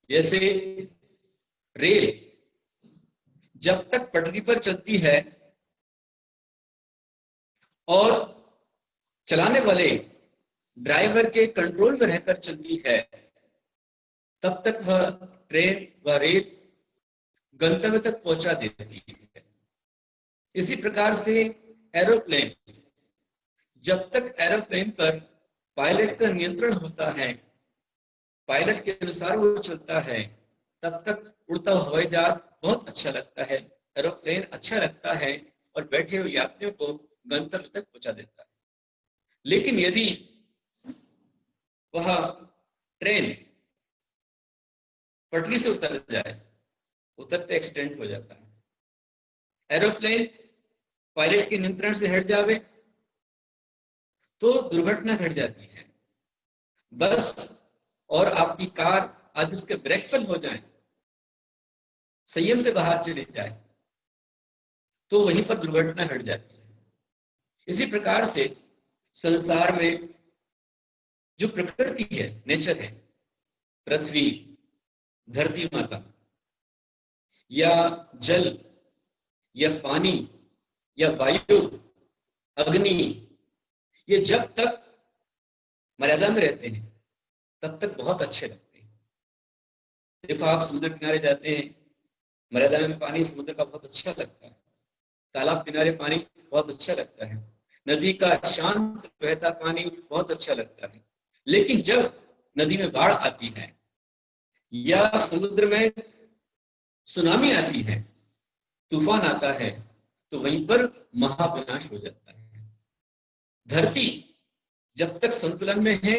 जैसे रेल जब तक पटरी पर चलती है और चलाने वाले ड्राइवर के कंट्रोल में रहकर चलती है, तब तक वह ट्रेन व रेल गंतव्य तक पहुंचा देती है। इसी प्रकार से एरोप्लेन, जब तक एरोप्लेन पर पायलट का नियंत्रण होता है, पायलट के अनुसार वो चलता है, तब तक उड़ता हुआ हवाई जहाज बहुत अच्छा लगता है, एरोप्लेन अच्छा लगता है और बैठे हुए यात्रियों को गंतव्य तक पहुंचा देता है। लेकिन यदि वह ट्रेन पटरी से उतर जाए, उतरते एक्सीडेंट हो जाता है। एरोप्लेन पायलट के नियंत्रण से हट जावे तो दुर्घटना घट जाती है। बस और आपकी कार आदि उसके ब्रेक फेल हो जाए, संयम से बाहर चले जाए, तो वहीं पर दुर्घटना घट जाती है। इसी प्रकार से संसार में जो प्रकृति है, नेचर है, पृथ्वी, धरती माता या जल या पानी या वायु, अग्नि, ये जब तक मर्यादा में रहते हैं तब तक बहुत अच्छे लगते हैं। देखो, आप समुद्र किनारे जाते हैं, मर्यादा में पानी समुद्र का बहुत अच्छा लगता है, तालाब किनारे पानी बहुत अच्छा लगता है, नदी का शांत बहता पानी बहुत अच्छा लगता है। लेकिन जब नदी में बाढ़ आती है या समुद्र में सुनामी आती है, तूफान आता है, तो वहीं पर महाविनाश हो जाता है। धरती जब तक संतुलन में है,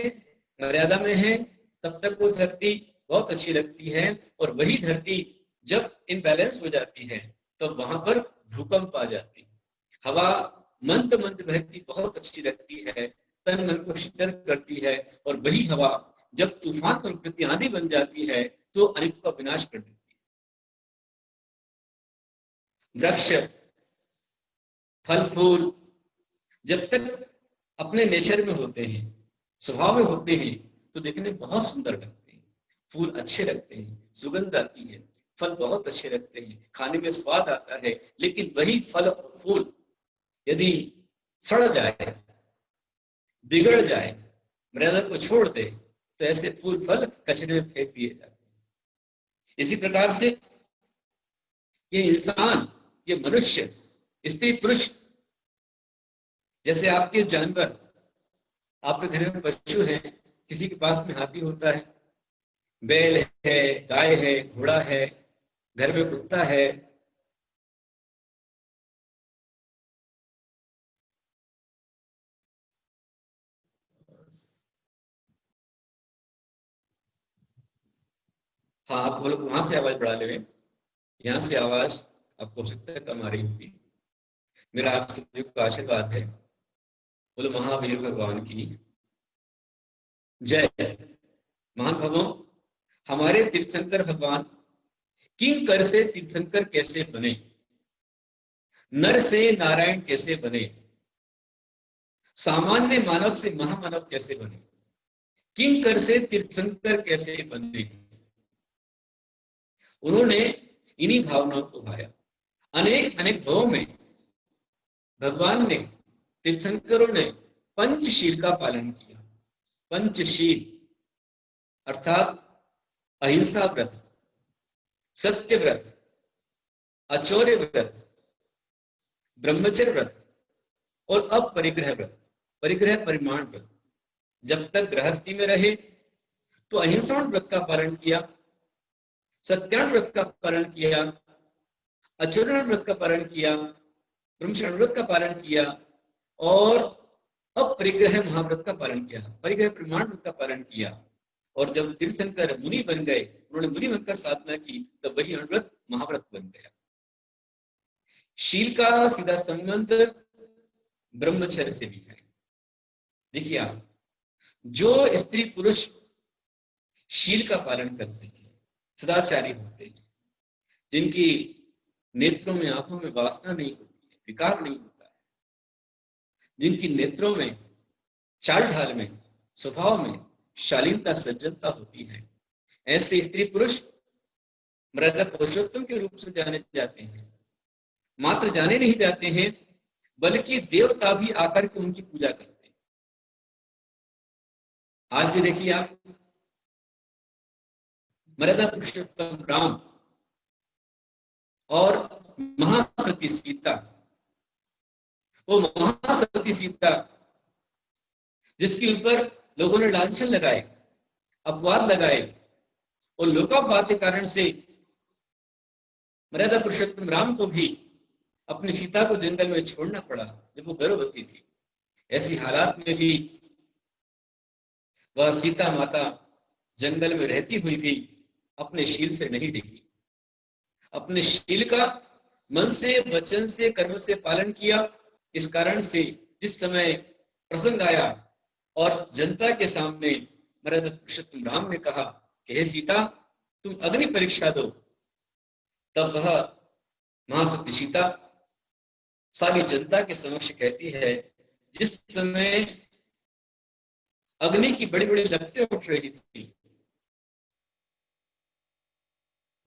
मर्यादा में है, तब तक वो धरती बहुत अच्छी लगती है। और वही धरती जब इनबैलेंस हो जाती है तो वहां पर भूकंप आ जाती है। हवा मंद मंद बहती बहुत अच्छी लगती है, तन मन को शीतल करती है। और वही हवा जब तूफान और प्रति आंधी बन जाती है तो अनेकों का विनाश कर देती है। वृक्ष, फल फूल जब तक अपने नेचर में होते हैं, स्वभाव में होते हैं, तो देखने बहुत सुंदर लगते हैं। फूल अच्छे लगते हैं, सुगंध आती है, फल बहुत अच्छे लगते हैं, खाने में स्वाद आता है। लेकिन वही फल और फूल यदि सड़ जाए, बिगड़ जाए, मर्यादा को छोड़ दे, तो ऐसे फूल फल कचरे में फेंक दिए जाते हैं। इसी प्रकार से ये इंसान, ये मनुष्य, स्त्री पुरुष, जैसे आपके जानवर, आपके घर में पशु है, किसी के पास में हाथी होता है, बैल है, गाय है, घोड़ा है, घर में कुत्ता है, हाँ, आप लोग वहां से आवाज बढ़ा ले, यहाँ से आवाज आपको हो सकता है कम आ रही होगी। मेरा आप सभी को आशीर्वाद है, बोलो महावीर भगवान की जय। महान भगवान, हमारे तीर्थंकर भगवान किंकर से तीर्थंकर कैसे बने, नर से नारायण कैसे बने, सामान्य मानव से महामानव कैसे बने, किंकर से तीर्थंकर कैसे बने। उन्होंने इन्हीं भावनाओं को भाया। अनेक अनेक भावों में भगवान ने, तीर्थंकरों ने पंचशील का पालन किया। पंचशील अर्थात अहिंसा व्रत, सत्य व्रत, अचौर्य व्रत, ब्रह्मचर्य व्रत और अपरिग्रह व्रत, परिग्रह परिमाण व्रत। जब तक गृहस्थी में रहे तो अहिंसा व्रत का पालन किया, सत्यान व्रत का पालन किया, अचौर्य व्रत का पालन किया, ब्रह्मचर्य व्रत का पालन किया और अपरिग्रह महाव्रत का पालन किया, परिग्रह प्रमाण व्रत का पालन किया। और जब तीर्थंकर मुनि बन गए, उन्होंने मुनि बनकर साधना की, तब वही व्रत महाव्रत बन गया। शील का सीधा संबंध ब्रह्मचर्य से भी है। देखिए आप, जो स्त्री पुरुष शील का पालन करते हैं, सदाचारी होते हैं, जिनकी नेत्रों में, आंखों में वासना नहीं होती है, विकार नहीं होता है, जिनकी नेत्रों में, चाल ढाल में, स्वभाव में शालीनता, सज्जनता होती है, ऐसे स्त्री पुरुष मर्यादा पुरुषोत्तम के रूप से जाने जाते हैं। मात्र जाने नहीं जाते हैं, बल्कि देवता भी आकर के उनकी पूजा करते हैं। आज भी देखिए आप, मर्यादा पुरुषोत्तम राम और महासती सीता, वो महासती सीता जिसके ऊपर लोगों ने लांछन लगाए, अपवाद लगाए, और लोकापवाद के कारण से मर्यादा पुरुषोत्तम राम को भी अपनी सीता को जंगल में छोड़ना पड़ा जब वो गर्भवती थी। ऐसी हालात में भी वह सीता माता जंगल में रहती हुई भी अपने शील से नहीं डिगी। अपने शील का मन से, वचन से, कर्म से पालन किया। इस कारण से जिस समय प्रसंग आया और जनता के सामने मर्यादा पुरुषोत्तम राम ने कहा कि हे सीता, तुम अग्नि परीक्षा दो, तब वह महासती सीता सारी जनता के समक्ष कहती है, जिस समय अग्नि की बड़ी बड़ी लपटें उठ रही थी,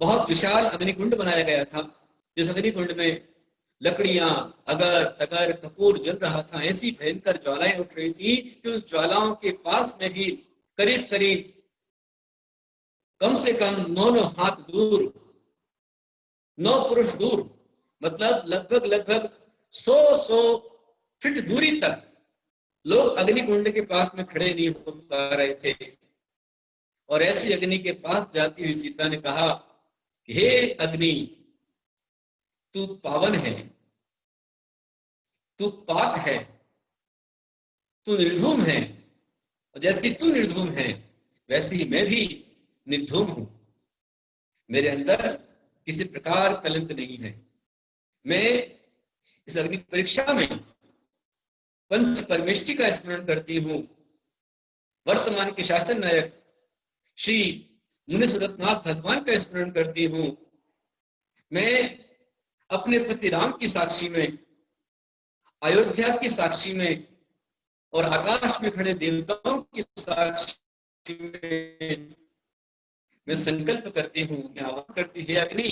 बहुत विशाल अग्निकुंड बनाया गया था, जिस अग्निकुंड में लकड़ियां, अगर तगर, कपूर जल रहा था, ऐसी भयंकर ज्वालाएं उठ रही थी कि उन ज्वालाओं के पास में भी करीब करीब कम से कम 9 हाथ दूर, 9 पुरुष दूर, मतलब लगभग लगभग 100 फीट दूरी तक लोग अग्निकुंड के पास में खड़े नहीं हो पा रहे थे। और ऐसी अग्नि के पास जाती हुई सीता ने कहा, हे अग्नि, तू पावन है, तू पाक है, तू निर्धूम है, और जैसी तू निर्धूम है वैसे ही मैं भी निर्धूम हूं। मेरे अंदर किसी प्रकार कलंक नहीं है। मैं इस अग्नि परीक्षा में पंच परमेष्टि का स्मरण करती हूँ। वर्तमान के शासन नायक श्री मुनि सुरतनाथ भगवान का स्मरण करती हूँ। मैं अपने पति राम की साक्षी में, अयोध्या की साक्षी में और आकाश में खड़े देवताओं की साक्षी में मैं संकल्प करती हूँ, मैं आह्वान करती हूँ, हे अग्नि,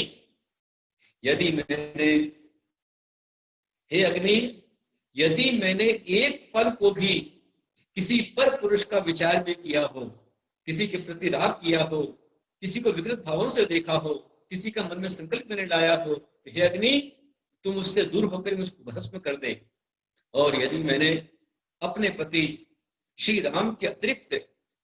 यदि मैंने एक पल को भी किसी पर पुरुष का विचार में किया हो, किसी के प्रति राग किया हो, किसी को विकृत भावों से देखा हो, किसी का मन में संकल्प मैंने लाया हो, तो हे अग्नि, तुम उससे दूर होकर मुझको भस्म कर दे। और यदि मैंने अपने पति श्री राम के अतिरिक्त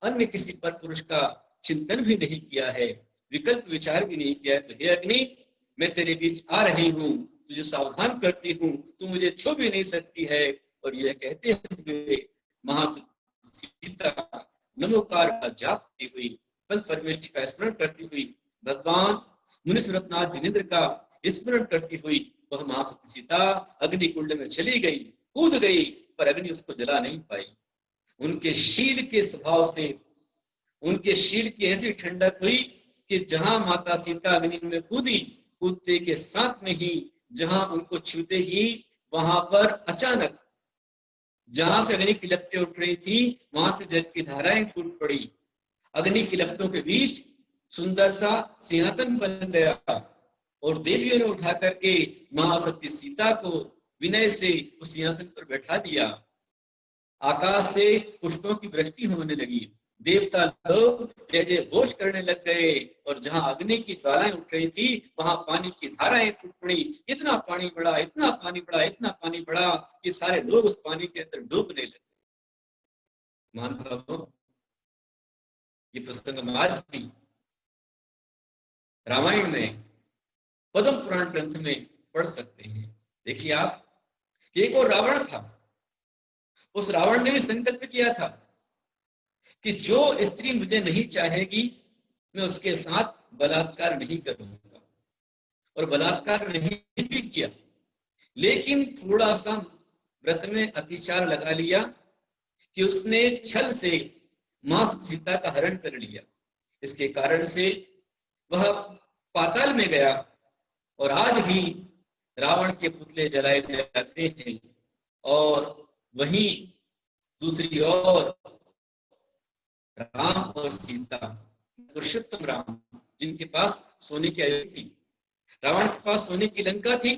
अन्य किसी पर पुरुष का चिंतन भी नहीं किया है, विकल्प विचार भी नहीं किया है, तो हे अग्नि, मैं तेरे बीच आ रही हूँ, तुझे सावधान करती हूँ, तू मुझे छू भी नहीं सकती है। और यह कहते हुए महासती सीता नमोकार का जाप करती हुई, पंच परमेष्टि का स्मरण करती हुई, भगवान मुनि सुरतनाथ जिनेन्द्र का स्मरण करती हुई वह महासती सीता अग्नि कुंड में चली गई, कूद गई, पर अग्नि उसको जला नहीं पाई। उनके शील के स्वभाव से, उनके शील की ऐसी ठंडक हुई कि जहां माता सीता अग्नि में कूदी, कूदते के साथ में ही जहां उनको छूते ही वहां पर अचानक जहां से अग्नि की लपटें उठ रही थी वहां से जल की धाराएं फूट पड़ी। अग्नि की लपटों के बीच सुंदर सा सिंहासन बन गया और देवियों ने उठा करके महासती सीता को विनय से उस सिंहासन पर बैठा दिया। आकाश से पुष्पों की वृष्टि होने लगी, देवता लोग जय जय घोष करने लग गए, और जहां अग्नि की ज्वालाएं उठ रही थी वहां पानी की धाराएं फूट पड़ी। इतना पानी बढ़ा, इतना पानी बढ़ा, इतना पानी बढ़ा कि सारे लोग उस पानी के अंदर डूबने लगे। महानुभावों, ये प्रसंग आज भी रामायण में, पद्म पुराण ग्रंथ में पढ़ सकते हैं। देखिए आप, एक और रावण था, उस रावण ने भी संकल्प किया था कि जो स्त्री मुझे नहीं चाहेगी मैं उसके साथ बलात्कार नहीं करूंगा, और बलात्कार नहीं भी किया, लेकिन थोड़ा सा व्रत में अतिचार लगा लिया कि उसने छल से मां सीता का हरण कर लिया। इसके कारण से वह पाताल में गया, और आज भी रावण के पुतले जलाए जाते हैं। और वहीं दूसरी ओर राम और सीता पुरुषोत्तम राम, जिनके पास सोने की आयु थी। रावण के पास सोने की लंका थी,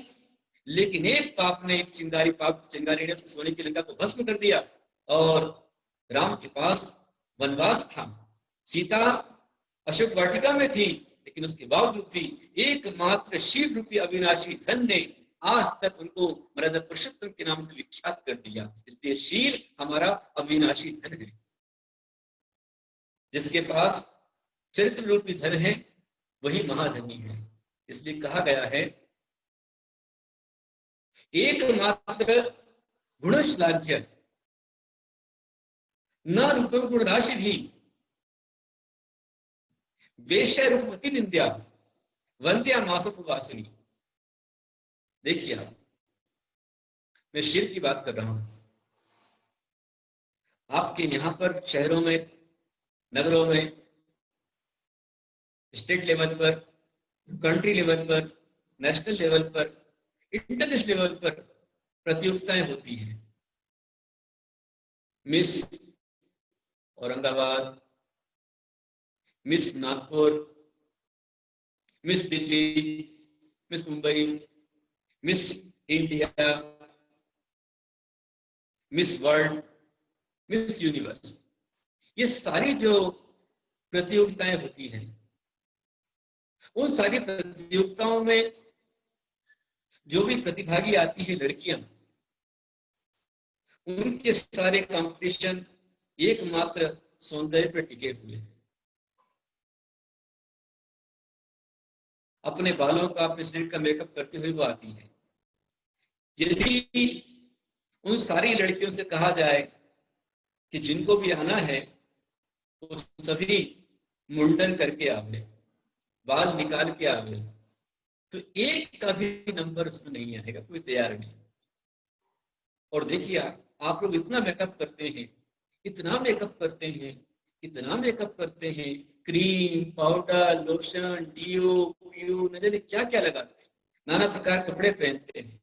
लेकिन एक पाप ने, एक चिंगारी ने सोने की लंका को भस्म कर दिया। और राम के पास वनवास था, सीता अशोक वाटिका में थी, लेकिन उसके बावजूद भी एकमात्र शिव रूपी अविनाशी धन ने आज तक उनको मर्यादा पुरुषोत्तम के नाम से विख्यात कर दिया। इसलिए शील हमारा अविनाशी धन है। जिसके पास चरित्र रूपी धन है वही महाधनी है। इसलिए कहा गया है, एकमात्र गुणश्लाघ्य न रूपम गुण राशि भी वेश्य रूपमती निंद्या वंद्या मासोपवासिनी। देखिए आप, मैं शिव की बात कर रहा हूं। आपके यहां पर शहरों में, नगरों में, स्टेट लेवल पर, कंट्री लेवल पर, नेशनल लेवल पर, इंटरनेशनल लेवल पर प्रतियोगिताएं होती हैं। Miss Aurangabad, miss Nagpur, miss Delhi, miss Mumbai, miss India, miss world, miss universe, ये सारी जो प्रतियोगिताएं होती हैं, उन सारी प्रतियोगिताओं में जो भी प्रतिभागी आती है लड़कियां, उनके सारे कंपटीशन एकमात्र सौंदर्य पर टिके हुए हैं। अपने बालों का, अपने शरीर का मेकअप करते हुए वो आती है। यदि उन सारी लड़कियों से कहा जाए कि जिनको भी आना है वो सभी मुंडन करके आवे, बाल निकाल के आवे, तो एक का भी नंबर उसमें नहीं आएगा, कोई तैयार नहीं। और देखिए आप लोग इतना मेकअप करते हैं, इतना मेकअप करते हैं, इतना मेकअप करते हैं, क्रीम, पाउडर, लोशन, डीओ, पीओ, न जाने क्या क्या लगाते हैं, नाना प्रकार कपड़े पहनते हैं।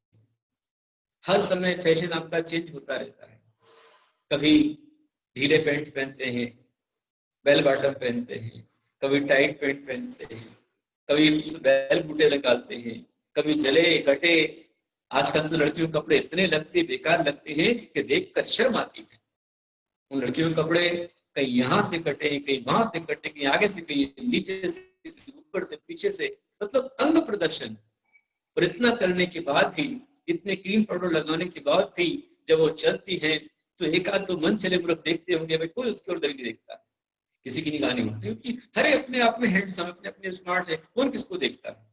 हर समय फैशन आपका चेंज होता रहता है। कभी ढीले पैंट पहनते हैं, बेल बॉटम पहनते हैं, कभी टाइट पैंट पहनते हैं, कभी बेल बूटे निकालते हैं, कभी जले कटे। आजकल तो लड़कियों के कपड़े इतने लगते, बेकार लगते हैं कि देखकर शर्म आती है। उन लड़कियों के कपड़े कहीं यहाँ से कटे, कहीं वहां से कटे, कहीं आगे से, कहीं नीचे से, ऊपर से, पीछे से, मतलब अंग प्रदर्शन। और इतना करने के बाद भी, इतने क्रीम पाउडर लगाने के बाद भी जब वो चलती है तो एक आध तो मन चले मुल्क देखते होंगे, भाई कोई उसकी ओर नहीं देखता, किसी की निगाह नहीं होती, क्योंकि हर अपने आप में हैंडसम, अपने अपने स्मार्ट है, कौन किसको देखता है।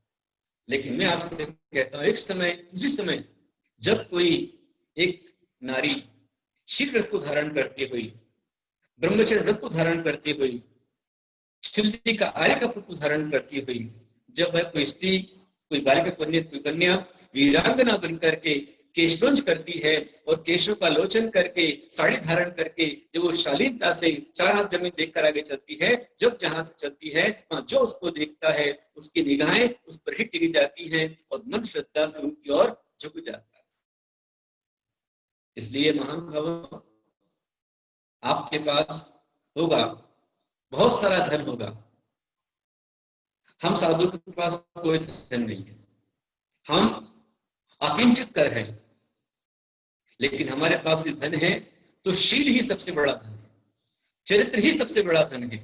लेकिन मैं आपसे कहता हूँ, एक समय, उसी समय जब कोई एक नारी शील व्रत को धारण करती हुई, ब्रह्मचर्य व्रत को धारण करती हुई, शुद्धि का आर्य का पुत्र धारण करती हुई, जब वह कोई स्त्री, कोई बालिका, कोई कन्या वीरांगना बन करके केशलोंज करती है और केशों का लोचन करके, साड़ी धारण करके, जब वो शालीनता से चार हाथ जमीन देखकर आगे चलती है, जब जहां से चलती है जो उसको देखता है उसकी निगाहें उस पर ही टिकी जाती हैं और मन श्रद्धा से उनकी ओर झुक जाता है। इसलिए महानुभाव, आपके पास होगा, बहुत सारा धन होगा। हम साधु के पास कोई धन नहीं है, हम अकिंचित कर हैं, लेकिन हमारे पास ये धन है तो शील ही सबसे बड़ा धन है, चरित्र ही सबसे बड़ा धन है।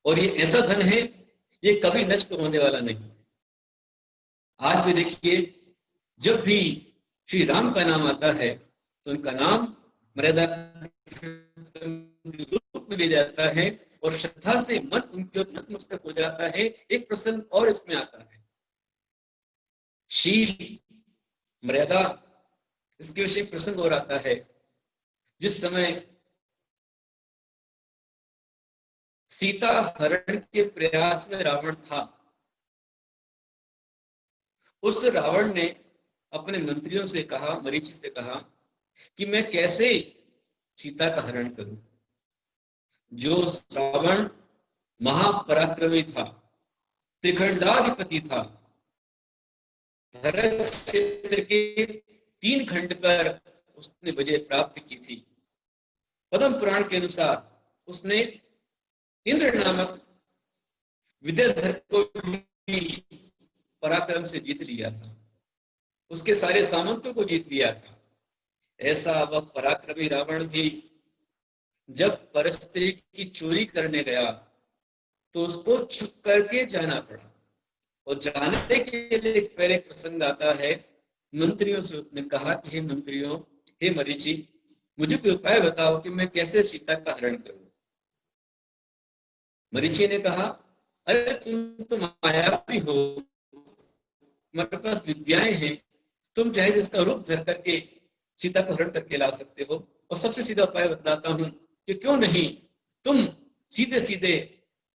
और ये ऐसा धन है, ये कभी नष्ट होने वाला नहीं। आज भी देखिए, जब भी श्री राम का नाम आता है तो उनका नाम मर्यादा रूप में ले जाता है और श्रद्धा से मन उनके ओर नतमस्तक हो जाता है। एक प्रसंग और इसमें आता है, शील, मर्यादा, इसके विषय प्रसंग और आता है। जिस समय सीता हरण के प्रयास में रावण था, उस रावण ने अपने मंत्रियों से कहा, मरीचि से कहा कि मैं कैसे सीता का हरण करूं। जो रावण महापराक्रमी था, त्रिखंडाधिपति था, भरत क्षेत्र के 3 खंड पर उसने विजय प्राप्त की थी। पद्म पुराण के अनुसार उसने इंद्र नामक विद्याधर को भी पराक्रम से जीत लिया था, उसके सारे सामंतों को जीत लिया था। ऐसा वह पराक्रमी रावण भी जब परस्त्री की चोरी करने गया तो उसको छुप करके जाना पड़ा, और जाने के लिए पहले प्रसंग आता है, मंत्रियों से उसने कहा कि हे मंत्रियों, हे मरीचि, मुझे कोई उपाय बताओ कि मैं कैसे सीता का हरण करूं। मरीचि ने कहा, अरे तुम तो मायावी हो, तुम्हारे पास विद्याएं हैं, तुम चाहे जिसका रूप धर करके सीता को हरण करके ला सकते हो। और सबसे सीधा उपाय बताता हूं कि क्यों नहीं तुम सीधे सीधे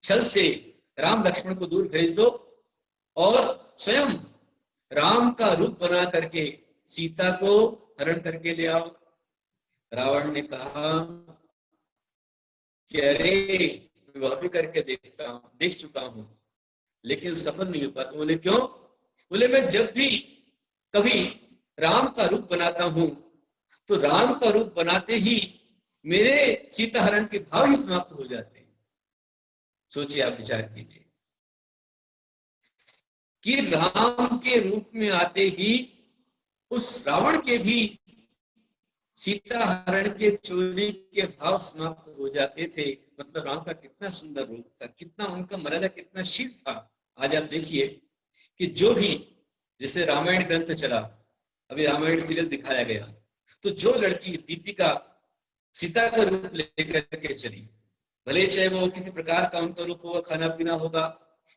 छल से राम लक्ष्मण को दूर भेज दो और स्वयं राम का रूप बना करके सीता को हरण करके ले आओ। रावण ने कहा कि अरे वह भी करके देख चुका हूं, लेकिन सफल नहीं हो पाता। बोले क्यों? बोले मैं जब भी कभी राम का रूप बनाता हूं तो राम का रूप बनाते ही मेरे सीता हरण के भाव ही समाप्त हो जाते हैं। सोचिए, आप विचार कीजिए कि राम के रूप में आते ही उस रावण के भी सीता हरण के चोरी के भाव समाप्त हो जाते थे। मतलब राम का कितना सुंदर रूप था, कितना उनका मर्यादा, कितना शील था। आज आप देखिए कि जो भी, जिसे रामायण ग्रंथ चला, अभी रामायण सीरियल दिखाया गया, तो जो लड़की दीपिका सीता का रूप लेकर के चली, भले चाहे वो किसी प्रकार का उनका रूप होगा, खाना पीना होगा,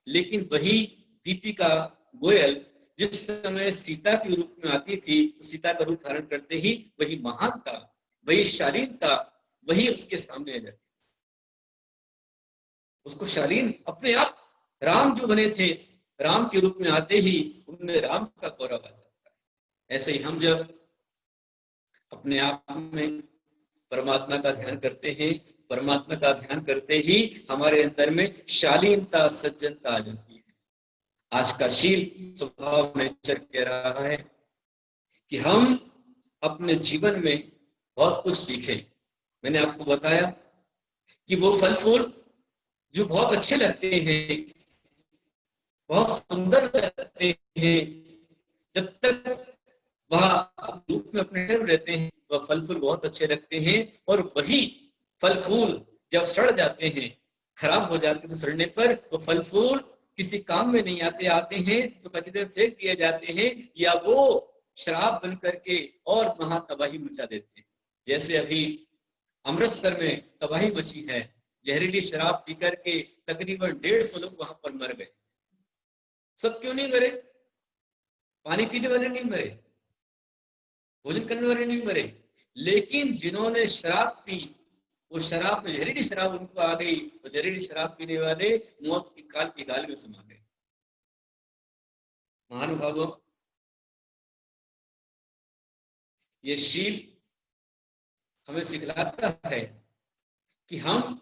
लेकिन वही दीपिका गोयल जिस समय सीता के रूप में आती थी तो सीता का रूप धारण करते ही वही महानता, वही शालीनता, वही उसके सामने आ जाती थी। उसको शालीन अपने आप राम जो बने थे, राम के रूप में आते ही उनमें राम का गौरव आ जाता है। ऐसे ही हम जब अपने आप में परमात्मा का ध्यान करते हैं, परमात्मा का ध्यान करते ही हमारे अंदर में शालीनता, सज्जनता आ जाती है। आज का शील स्वभाव नेचर कह रहा है कि हम अपने जीवन में बहुत कुछ सीखें। मैंने आपको बताया कि वो फल फूल जो बहुत अच्छे लगते हैं, बहुत सुंदर लगते हैं, जब तक वह रूप में अपने रहते हैं वह फल फूल बहुत अच्छे लगते हैं। और वही फल फूल जब सड़ जाते हैं, खराब हो जाते हैं, तो सड़ने पर वो फल फूल किसी काम में नहीं आते, आते हैं तो कचरे फेंक दिए जाते हैं, या वो शराब बन करके और महा तबाही मचा देते हैं। जैसे अभी अमृतसर में तबाही मची है, जहरीली शराब पी करके तकरीबन 150 लोग वहां पर मर गए। सब क्यों नहीं मरे? पानी पीने वाले नहीं मरे, भोजन करने वाले नहीं मरे, लेकिन जिन्होंने शराब पी, वो शराब में जहरीली शराब उनको आ गई, तो जहरीली शराब पीने वाले मौत की काल की गाल में समा गए। महानुभावों, ये शील हमें सिखलाता है कि हम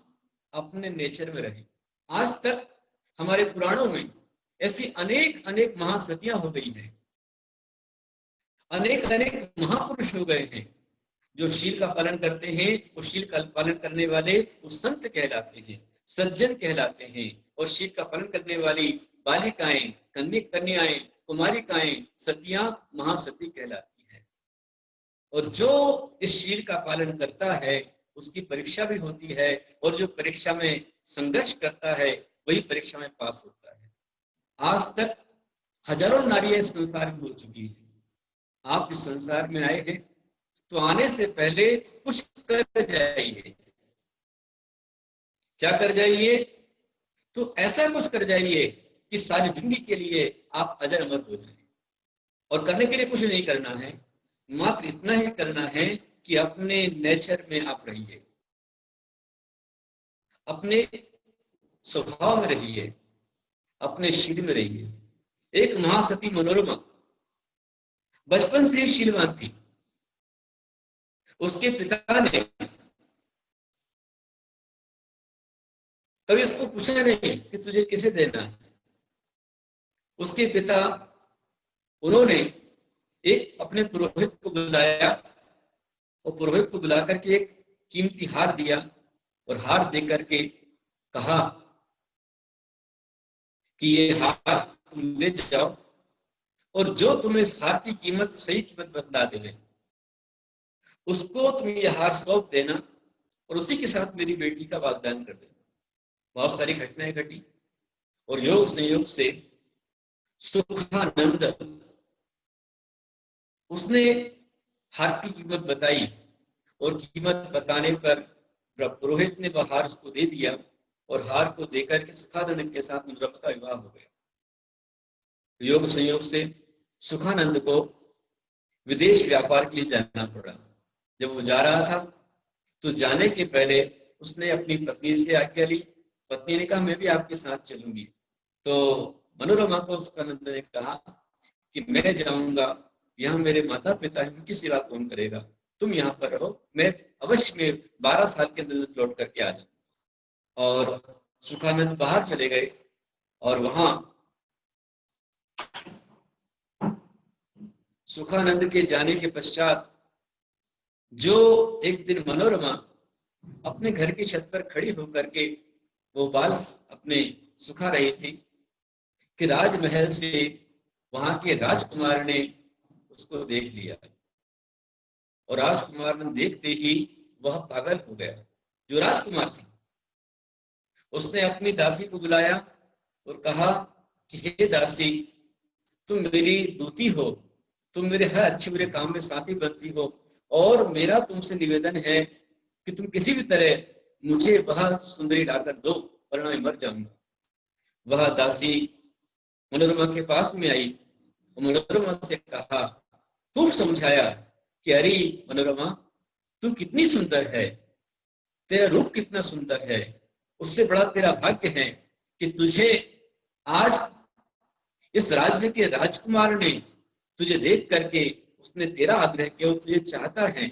अपने नेचर में रहें। आज तक हमारे पुराणों में ऐसी अनेक अनेक महासतियां हो गई हैं, अनेक अनेक महापुरुष हो गए हैं जो शील का पालन करते हैं। वो शील का पालन करने वाले वो संत कहलाते हैं, सज्जन कहलाते हैं। और शील का पालन करने वाली बालिकाएं, कन्याएं, कुमारिकाएं, सतियां महासती कहलाती हैं। और जो इस शील का पालन करता है उसकी परीक्षा भी होती है, और जो परीक्षा में संघर्ष करता है वही परीक्षा में पास होता है। आज तक हजारों नारियां संसार में हो चुकी है। आप इस संसार में आए हैं तो आने से पहले कुछ कर जाइए। क्या कर जाइए? तो ऐसा कुछ कर जाइए कि सारी जिंदगी के लिए आप अजर अमर हो जाएं। और करने के लिए कुछ नहीं करना है, मात्र इतना ही करना है कि अपने नेचर में आप रहिए, अपने स्वभाव में रहिए, अपने शील में रहिए। एक महासती मनोरमा बचपन से ही शीलवान थी। उसके पिता ने कभी उसको पूछा नहीं कि तुझे किसे देना है। उसके पिता, उन्होंने एक अपने पुरोहित को बुलाया और पुरोहित को बुलाकर के एक कीमती हार दिया और हार देकर के कहा कि ये हार तुम ले जाओ और जो तुम्हें इस हार की कीमत, सही कीमत बता देवे, उसको तुम ये हार सौंप देना और उसी के साथ मेरी बेटी का वागदान कर देना। बहुत सारी घटनाएं घटी और योग संयोग से सुखानंद, उसने हार की कीमत बताई और कीमत बताने पर पुरोहित ने वह हार उसको दे दिया और हार को देकर के सुखानंद के साथ मनोरमा का विवाह हो गया। योग संयोग से सुखानंद को विदेश व्यापार के लिए जाना पड़ा। जब वो जा रहा था तो जाने के पहले उसने अपनी पत्नी से आज्ञा ली। पत्नी ने कहा मैं भी आपके साथ चलूंगी। तो मनोरमा को सुखानंद ने कहा कि मैं जाऊंगा, यहाँ मेरे माता पिता हैं, उनकी सेवा कौन करेगा, तुम यहाँ पर रहो, मैं अवश्य में 12 साल के अंदर लौट करके आ जाऊंगा। और सुखानंद बाहर चले गए और वहां सुखानंद के जाने के पश्चात जो एक दिन मनोरमा अपने घर की छत पर खड़ी होकर के वो बाल अपने सुखा रही थी कि राजमहल से वहां के राजकुमार ने उसको देख लिया और राजकुमार ने देखते ही वह पागल हो गया। जो राजकुमार थी उसने अपनी दासी को बुलाया और कहा कि हे दासी, तुम मेरी दूती हो, तुम मेरे हर अच्छे बुरे काम में साथी बनती हो और मेरा तुमसे निवेदन है कि तुम किसी भी तरह मुझे वह सुंदरी लाकर दो, वरना मैं मर जाऊंगा। वह दासी मनोरमा के पास में आई और मनोरमा से कहा, खूब समझाया कि अरे मनोरमा, तू कितनी सुंदर है, तेरा रूप कितना सुंदर है, उससे बड़ा तेरा भाग्य है कि तुझे आज इस राज्य के राजकुमार ने तुझे देख करके उसने तेरा आग्रह किया, तुझे चाहता है।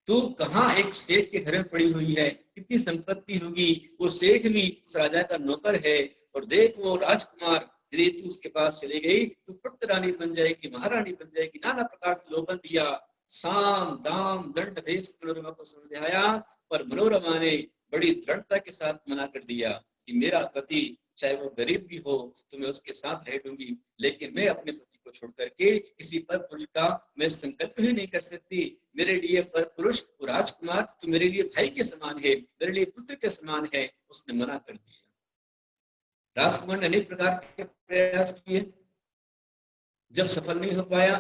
तू कहाँ एक सेठ के घर में पड़ी हुई है, कितनी संपत्ति होगी, वो सेठ भी उस राजा का नौकर है और देख वो राजकुमार, यदि तू उसके पास चली गई तो पुत्र रानी बन जाएगी, महारानी बन जाएगी। नाना प्रकार से लोभन दिया, साम दाम दंड भेष मनोरमा को समझाया, पर मनोरमा ने बड़ी दृढ़ता के साथ मना कर दिया कि मेरा पति चाहे वो गरीब भी हो तो मैं उसके साथ रह लूंगी, लेकिन मैं अपने पति को छोड़ करके किसी पर पुरुष का मैं संकल्प ही नहीं कर सकती। मेरे लिए पर पुरुष राजकुमार तो मेरे लिए भाई के समान है, मेरे लिए पुत्र के समान है। उसने मना कर दिया। राजकुमार ने अनेक प्रकार के प्रयास किए, जब सफल नहीं हो पाया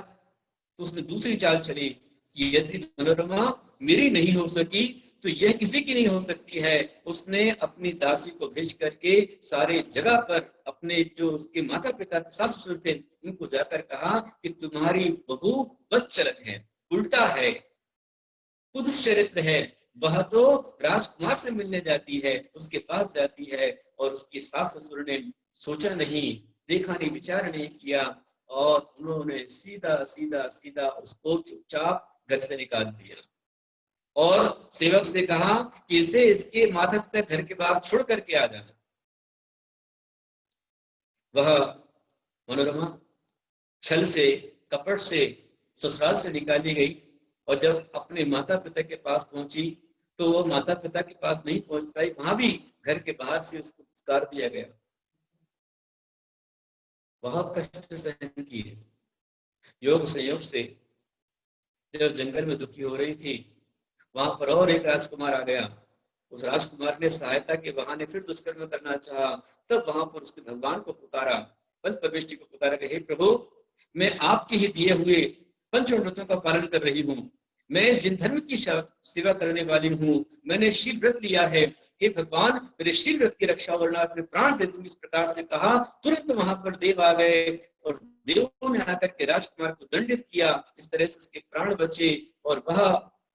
तो उसने दूसरी चाल चली कि यदि मनोरमा मेरी नहीं हो सकी तो यह किसी की नहीं हो सकती है। उसने अपनी दासी को भेज करके सारे जगह पर अपने जो उसके माता पिता सास ससुर थे उनको जाकर कहा कि तुम्हारी बहू बदचलन है, उल्टा है, कुदस चरित्र है, वह तो राजकुमार से मिलने जाती है, उसके पास जाती है और उसकी सास ससुर ने सोचा नहीं, देखा नहीं, विचार नहीं किया और उन्होंने सीधा सीधा सीधा उसको चुपचाप घर से निकाल दिया और सेवक से कहा कि इसे इसके माता पिता घर के बाहर छोड़ करके आ जाना। वह मनोरमा छल से, कपट से ससुराल से निकाली गई और जब अपने माता पिता के पास पहुंची तो वो माता पिता के पास नहीं पहुंच पाई, वहां भी घर के बाहर से उसको पुचकार दिया गया। बहुत कष्ट सहन किए। योग संयोग से जब जंगल में दुखी हो रही थी वहां पर और एक राजकुमार आ गया। उस राजकुमार ने सहायता के बहाने फिर दुष्कर्म करना चाहा, तब वहां पर उसने भगवान को पुकारा, पंच परमेष्टि को पुकारा कि हे प्रभु, मैं आपके ही दिए हुए पंचव्रतों का पालन कर रही हूँ, मैं जिन धर्म की सेवा करने वाली हूँ, मैंने शील व्रत लिया है, हे भगवान मेरे शील व्रत की रक्षा वरना अपने प्राण दे दूंगी। इस प्रकार से कहा। तुरंत वहां पर देव आ गए और देवों ने आकर के राजकुमार को दंडित किया। इस तरह से उसके प्राण बचे और वह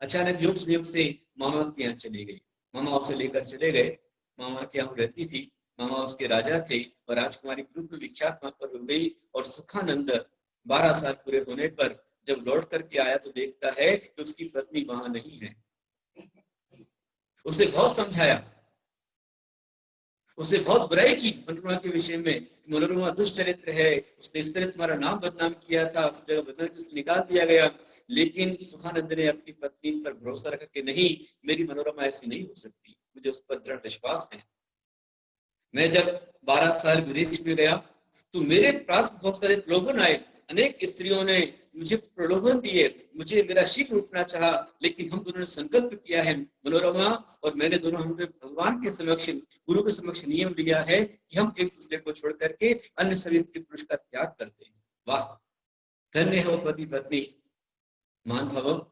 अचानक योग संयोग से मामा के यहाँ चली गई। मामा उसे लेकर चले गए। मामा के यहाँ रहती थी, मामा उसके राजा थे और राजकुमारी रूप में विख्यात वहां पर हो गई। और सुखानंद 12 साल पूरे होने पर जब लौट करके आया तो देखता है कि उसकी पत्नी वहां नहीं है। उसे बहुत समझाया, उसे बहुत बुराई की मनोरमा के विषय में, मनोरमा दुष्चरित्र है, उसने इस तरह तुम्हारा नाम बदनाम किया था, सब जगह बदनाम से निकाल दिया गया। लेकिन सुखानंद ने अपनी पत्नी पर भरोसा रखा कि नहीं, मेरी मनोरमा ऐसी नहीं हो सकती, मुझे उस पर दृढ़ विश्वास है। मैं जब 12 साल विदेश में गया तो मेरे पास बहुत सारे प्रलोभन आए, अनेक स्त्रियों ने मुझे प्रलोभन दिए, मुझे मेरा शील उठना चाहा, लेकिन हम दोनों ने संकल्प किया है, मनोरमा और मैंने दोनों, हमने भगवान के समक्ष, गुरु के समक्ष नियम लिया है कि हम एक दूसरे को छोड़ करके अन्य सभी स्त्री पुरुष का त्याग करते हैं। वाह, धन्य हो पति पत्नी। मान भव,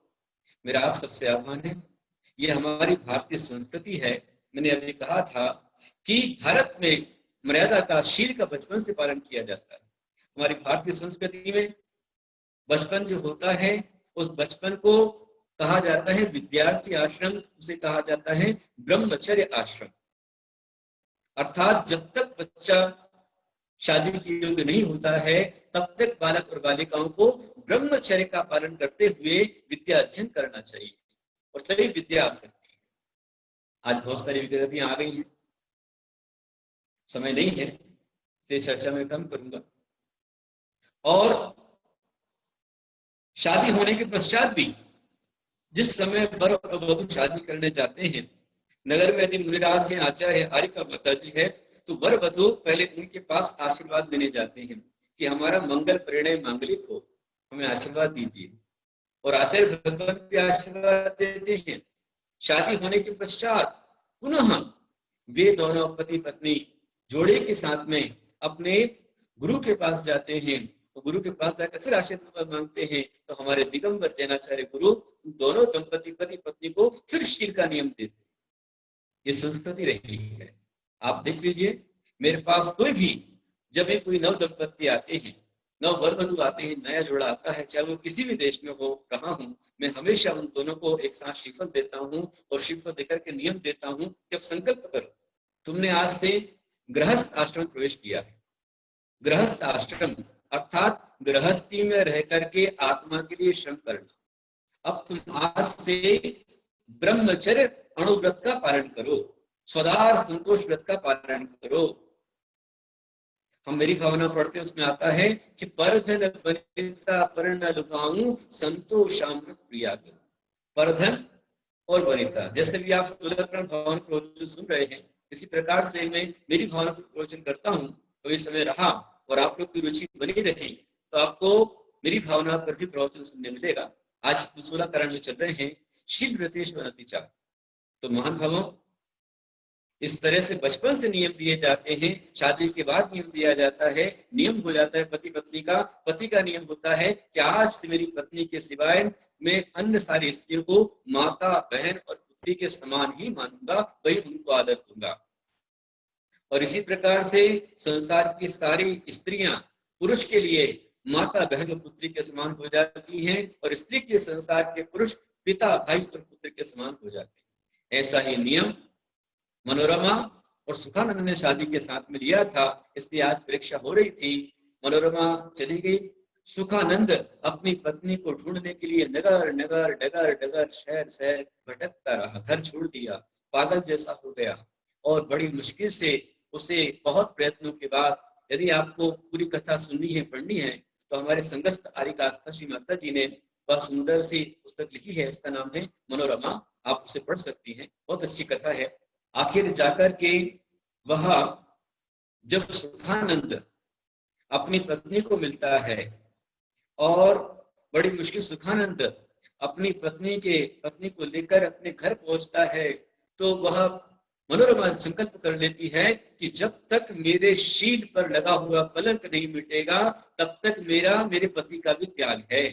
मेरा आप सबसे आह्वान है, ये हमारी भारतीय संस्कृति है। मैंने अभी कहा था कि भारत में मर्यादा का, शील का बचपन से पालन किया जाता है। हमारी भारतीय संस्कृति में बचपन जो होता है, उस बचपन को कहा जाता है विद्यार्थी आश्रम, उसे कहा जाता है ब्रह्मचर्य आश्रम। अर्थात जब तक बच्चा शादी के योग्य नहीं होता है, तब तक बालक और बालिकाओं को ब्रह्मचर्य का पालन करते हुए विद्या अध्ययन करना चाहिए, और तभी विद्या आ सकती है। आज बहुत सारी विकृतियां आ गई हैं, समय नहीं है इसलिए चर्चा में कम करूंगा। और शादी होने के पश्चात भी जिस समय वर और वधू शादी करने जाते हैं, नगर में यदि मुनिराज है, आचार्य है, आर्य का माता जी है, तो वर वधू पहले उनके पास आशीर्वाद देने जाते हैं कि हमारा मंगल परिणय मांगलिक हो, हमें आशीर्वाद दीजिए। और आचार्य भगवान भी आशीर्वाद देते हैं। शादी होने के पश्चात पुनः वे दोनों पति पत्नी जोड़े के साथ में अपने गुरु के पास जाते हैं, तो गुरु के पास जाकर फिर आशीर्वाद मांगते हैं। तो हमारे दिगंबर जैनाचार्य गुरु दोनों दंपति पति पत्नी को फिर शील का नियम देते हैं। ये संस्कृति रही है। आप देख लीजिए, मेरे पास कोई भी, जब भी कोई नव दंपति आते हैं, नव वर वधू आते हैं, नया जोड़ा आता है, चाहे वो किसी भी देश में हो रहा हूं, मैं हमेशा उन दोनों को एक साथ श्रीफल देता हूं और श्रीफल देकर के नियम देता हूं कि अब संकल्प करो, तुमने आज से गृहस्थ आश्रम प्रवेश किया है। गृहस्थ आश्रम अर्थात गृहस्थी में रह करके आत्मा के लिए श्रम करना। अब तुम आज से ब्रह्मचर्य अणुव्रत का पालन करो, स्वदार संतोष व्रत का पालन करो। हम मेरी भावना पढ़ते, उसमें आता है कि परधन वनिता पर्ण लुभाऊं संतोषामृत प्रिया। परधन और वनिता, जैसे भी आप सुलभकरण भावना प्रवचन सुन रहे हैं, इसी प्रकार से मैं मेरी भावना प्रवचन करता हूँ। तो इस समय रहा और आप लोग की रुचि बनी रही तो आपको मेरी भावना पर भी प्रवचन सुनने मिलेगा। आज 16 करण में चल रहे हैं शील व्रतेश्वर अतिचा। तो महान भावों, इस तरह से बचपन से नियम दिए जाते हैं, शादी के बाद नियम दिया जाता है, नियम हो जाता है पति पत्नी का। पति का नियम होता है कि आज से मेरी पत्नी के सिवाय मैं अन्य सारी स्त्रियों को माता, बहन और पुत्री के समान ही मानूंगा, वही उनको आदर दूंगा। और इसी प्रकार से संसार की सारी स्त्रियां पुरुष के लिए माता, बहन और पुत्री के समान हो जाती हैं, और स्त्री के संसार के पुरुष पिता, भाई और पुत्र के समान हो जाते हैं। ऐसा ही नियम मनोरमा और सुखानंद ने शादी के साथ में लिया था। इसलिए आज परीक्षा हो रही थी, मनोरमा चली गई, सुखानंद अपनी पत्नी को ढूंढने के लिए नगर नगर डगर डगर शहर शहर भटकता रहा, घर छोड़ दिया, पागल जैसा हो गया। और बड़ी मुश्किल से उसे बहुत प्रयत्नों के बाद, यदि आपको पूरी कथा सुननी है, पढ़नी है, तो हमारे संगस्त आर्य आस्था श्री माता जी ने वह सुंदर सी पुस्तक लिखी है, इसका नाम है मनोरमा। आप उसे पढ़ सकती हैं, बहुत अच्छी कथा है। आखिर जाकर के वह जब सुखानंद अपनी पत्नी को मिलता है और बड़ी मुश्किल सुखानंद अपनी पत्नी को लेकर अपने घर पहुंचता है, तो वह मनोरमा संकल्प कर लेती है कि जब तक मेरे शील पर लगा हुआ कलंक नहीं मिटेगा, तब तक मेरे पति का भी त्याग है,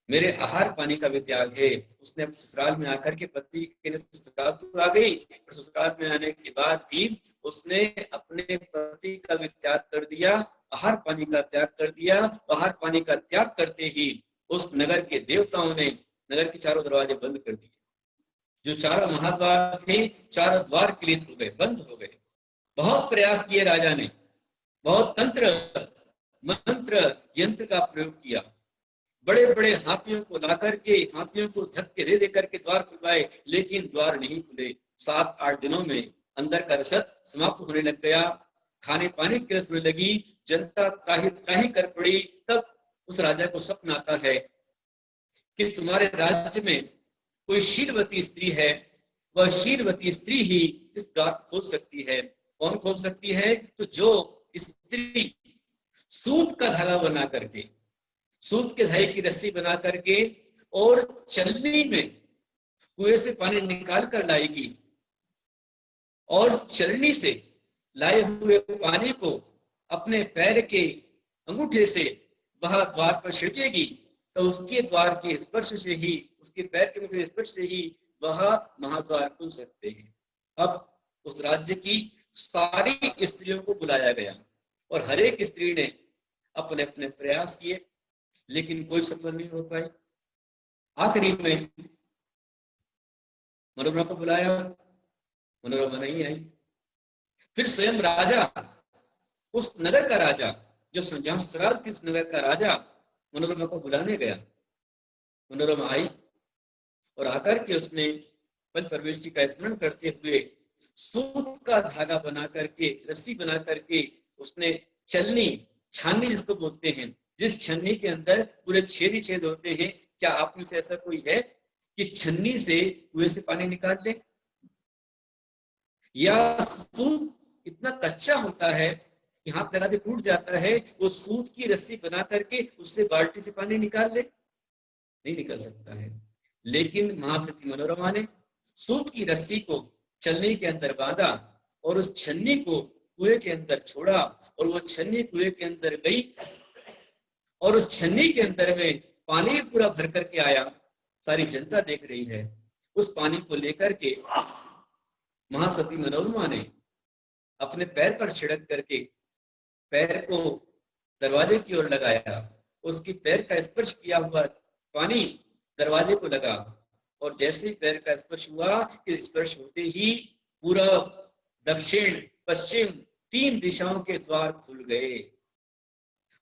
मेरे आहार पानी का भी त्याग है। उसने ससुराल में आकर के पति के लिए ससुराल तो आ गई, पर ससुराल में आने के बाद भी उसने अपने पति का भी त्याग कर दिया, आहार पानी का त्याग कर दिया। आहार पानी का त्याग करते ही उस नगर के देवताओं ने नगर के चारों दरवाजे बंद कर दिए। जो चारों महाद्वार थे, चारों द्वार क्लित हो गए, बंद हो गए। बहुत प्रयास किए राजा ने, बहुत तंत्र मंत्र यंत्र का प्रयोग किया, बड़े बड़े हाथियों को ला करके, हाथियों को धक्के दे करके द्वार खुलवाए, लेकिन द्वार नहीं खुले। 7-8 दिनों में अंदर का रसद समाप्त होने लग गया, खाने पाने की रस होने लगी, जनता त्राही त्राही कर पड़ी। तब उस राजा को स्वप्न आता है कि तुम्हारे राज्य में कोई शीलवती स्त्री है, वह शीलवती स्त्री ही इस द्वार खोल सकती है। कौन खोल सकती है? तो जो स्त्री सूत का धागा बना करके, सूत के धागे की रस्सी बना करके और चलनी में कुएं से पानी निकाल कर लाएगी और चलनी से लाए हुए पानी को अपने पैर के अंगूठे से वह द्वार पर छिड़केगी, तो उसके द्वार के स्पर्श से ही, उसके पैर के अंगूठे स्पर्श से ही वह महाद्वार खुल सकते हैं। अब उस राज्य की सारी स्त्रियों को बुलाया गया और हर एक स्त्री ने अपने अपने प्रयास किए, लेकिन कोई सफल नहीं हो पाई। आखिरी में मनोरमा को बुलाया, मनोरमा नहीं आई। फिर स्वयं राजा, उस नगर का राजा, जो जहां ससुराल थी, उस नगर का राजा मनोरमा को बुलाने गया। मनोरमा आई और आकर के उसने पंच परमेश्वर जी का स्मरण करते हुए सूत का धागा बना करके, रस्सी बना करके उसने चलनी, छाननी जिसको बोलते हैं, जिस छन्नी के अंदर पूरे छेद ही छेद होते हैं, क्या आप में से ऐसा कोई है कि छन्नी से कुएं से पानी निकाल ले? या सूत इतना कच्चा होता है कि हाथ लगाते टूट जाता है, वो सूत की रस्सी बना करके उससे बाल्टी से पानी निकाल ले? नहीं निकल सकता है। लेकिन महासती मनोरमा ने सूत की रस्सी को छन्नी के अंदर बांधा और उस छन्नी को कुएं के अंदर छोड़ा और वो छन्नी कुएं के अंदर गई और उस छन्नी के अंदर में पानी पूरा भर करके आया। सारी जनता देख रही है। उस पानी को लेकर के महासती मनोरमा ने अपने पैर पर छिड़क करके पैर को दरवाजे की ओर लगाया। उसकी पैर का स्पर्श किया हुआ पानी दरवाजे को लगा और जैसे ही पैर का स्पर्श हुआ, स्पर्श होते ही पूरब, दक्षिण, पश्चिम 3 दिशाओं के द्वार खुल गए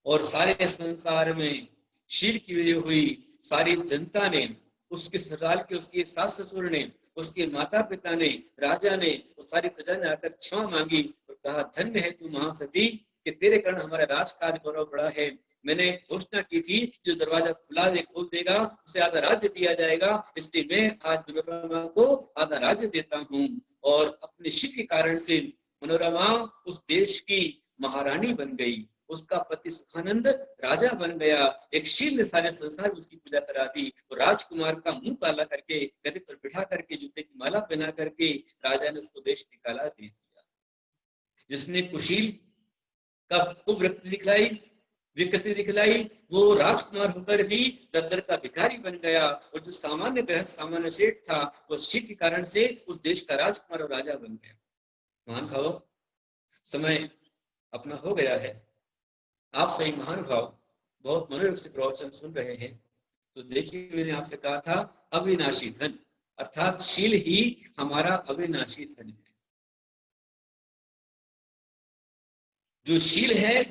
और सारे संसार में शील की वजह हुई सारी जनता ने, उसके ससुराल के, उसके सास ससुर ने, उसके माता पिता ने, राजा ने, उस सारी प्रजा ने आकर क्षमा मांगी और कहा, धन्य है तू महासती कि तेरे कारण हमारा राजकाज गौरव बढ़ा है। मैंने घोषणा की थी जो दरवाजा खुला दे खोल देगा उसे आधा राज्य दिया जाएगा, इसलिए मैं आज मनोरमा को आधा राज्य देता हूँ। और अपने शिव के कारण से मनोरमा उस देश की महारानी बन गई। उसका पति सुखानंद राजा बन गया। एक शील ने सारे संसार में उसकी पूजा करा दी और राजकुमार का मुंह काला करके गद्दे पर बिठा करके जूते की माला पहना करके राजा ने उसको देश निकाला दे दिया। जिसने कुशील का कुवृत्ति दिखलाई, विकृति दिखलाई, वो राजकुमार होकर भी दद्दर का भिखारी बन गया और जो सामान्य गृहस्थ, सामान्य सेठ था, वो शिव के कारण से उस देश का राजकुमार और राजा बन गया। महान भाव, समय अपना हो गया है। आप सही महानुभाव बहुत मनोयोग से प्रवचन सुन रहे हैं, तो देखिए मैंने आपसे कहा था अविनाशी धन, अर्थात शील ही हमारा अविनाशी धन है। जो शील है,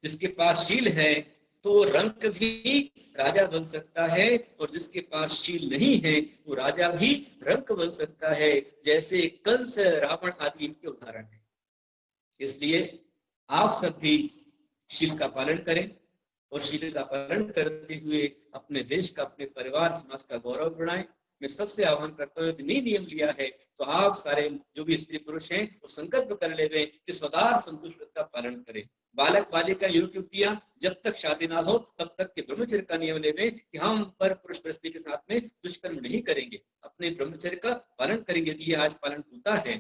जिसके पास शील है तो रंक भी राजा बन सकता है और जिसके पास शील नहीं है वो राजा भी रंक बन सकता है। जैसे कंस, रावण आदि इनके उदाहरण है। इसलिए आप सब भी शील का पालन करें और शील का पालन करते हुए अपने देश का, अपने परिवार, समाज का गौरव बढ़ाएं। मैं सबसे आह्वान करता हूँ, यदि नियम लिया है तो आप सारे जो भी स्त्री पुरुष हैं वो संकल्प कर ले गए कि सदा संतुष्ट व्रत का पालन करें। बालक बालिका, युवक युवतियां जब तक शादी ना हो तब तक के ब्रह्मचर्य का नियम ले गए कि हम पर पुरुष स्त्री के साथ में दुष्कर्म नहीं करेंगे, अपने ब्रह्मचर्य का पालन करेंगे। यदि ये आज पालन होता है,